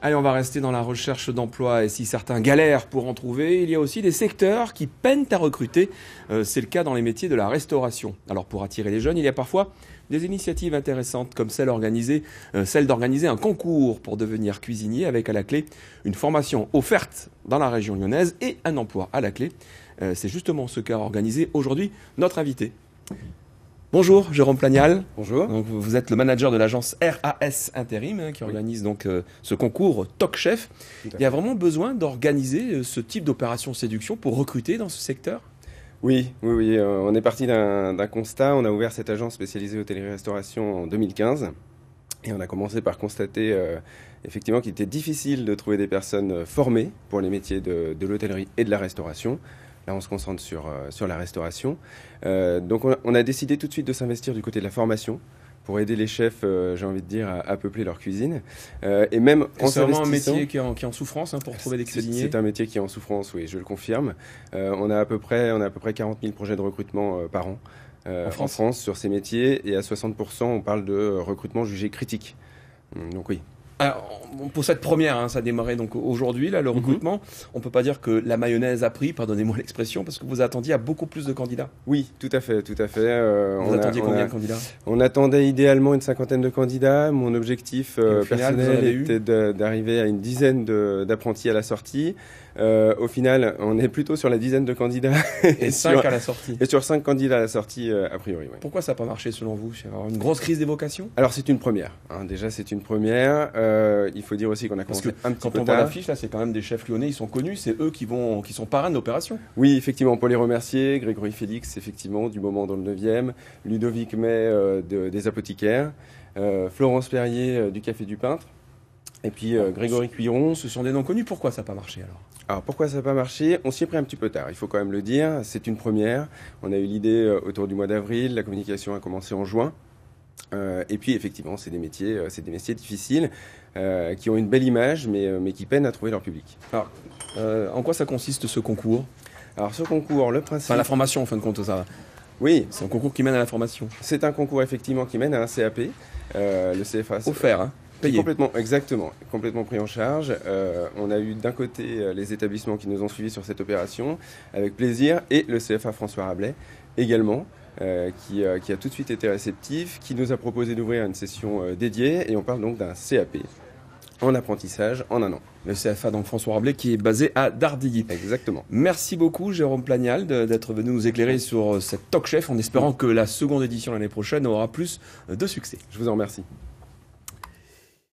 Allez, on va rester dans la recherche d'emploi et si certains galèrent pour en trouver, il y a aussi des secteurs qui peinent à recruter. C'est le cas dans les métiers de la restauration. Alors pour attirer les jeunes, il y a parfois des initiatives intéressantes comme celle d'organiser un concours pour devenir cuisinier avec à la clé une formation offerte dans la région lyonnaise et un emploi à la clé. C'est justement ce qu'a organisé aujourd'hui notre invité. Bonjour Jérôme Plagnal. Bonjour. Donc, vous êtes le manager de l'agence RAS Intérim qui organise donc ce concours Top Chef. Il y a vraiment besoin d'organiser ce type d'opération séduction pour recruter dans ce secteur ? Oui. On est parti d'un constat. On a ouvert cette agence spécialisée hôtellerie-restauration en 2015 et on a commencé par constater effectivement qu'il était difficile de trouver des personnes formées pour les métiers de l'hôtellerie et de la restauration. Là, on se concentre sur la restauration. Donc, on a décidé tout de suite de s'investir du côté de la formation pour aider les chefs, j'ai envie de dire, à peupler leur cuisine. Et même en c'est vraiment un métier qui est en souffrance pour trouver des cuisiniers. C'est un métier qui est en souffrance, oui, je le confirme. On a à peu près 40 000 projets de recrutement par an en France sur ces métiers. Et à 60%, on parle de recrutement jugé critique. Donc oui. Alors, pour cette première, ça a démarré donc aujourd'hui, là, le recrutement. On peut pas dire que la mayonnaise a pris, pardonnez-moi l'expression, parce que vous attendiez à beaucoup plus de candidats. Oui, tout à fait. Vous attendiez combien de candidats ? On attendait idéalement une 50aine de candidats. Mon objectif personnel était d'arriver à une dizaine d'apprentis à la sortie. Au final, on est plutôt sur la dizaine de candidats. Et 5 à la sortie. Et sur 5 candidats à la sortie, a priori, oui. Pourquoi ça n'a pas marché selon vous ? C'est une grosse crise des vocations ? Alors, c'est une première. Déjà, c'est une première. Il faut dire aussi qu'on a commencé un petit peu tard. Quand on voit l'affiche, là, c'est quand même des chefs lyonnais, ils sont connus, c'est eux qui sont parrains de l'opération. Oui, effectivement, pour les remercier, Grégory Félix, effectivement, du moment dans le 9e, Ludovic May des apothicaires, Florence Perrier du Café du Peintre, et puis Grégory Cuiron. Ce sont des noms connus, pourquoi ça n'a pas marché alors ? Alors pourquoi ça n'a pas marché ? On s'y est pris un petit peu tard, il faut quand même le dire, c'est une première. On a eu l'idée autour du mois d'avril, la communication a commencé en juin. Et puis effectivement, c'est des métiers difficiles qui ont une belle image, mais qui peinent à trouver leur public. Alors, en quoi ça consiste ce concours ? Alors ce concours, le principe... Enfin, la formation en fin de compte, ça. Oui. C'est un concours qui mène à la formation. C'est un concours effectivement qui mène à un CAP, le CFA. Offert, payé. Complètement pris en charge. On a eu d'un côté les établissements qui nous ont suivis sur cette opération, avec plaisir, et le CFA François Rabelais également. Qui a tout de suite été réceptif, qui nous a proposé d'ouvrir une session dédiée, et on parle donc d'un CAP en apprentissage en un an. Le CFA, donc François Rabelais, qui est basé à Dardilly. Exactement. Merci beaucoup, Jérôme Plagnal, d'être venu nous éclairer sur cette Top Chef, en espérant que la seconde édition l'année prochaine aura plus de succès. Je vous en remercie.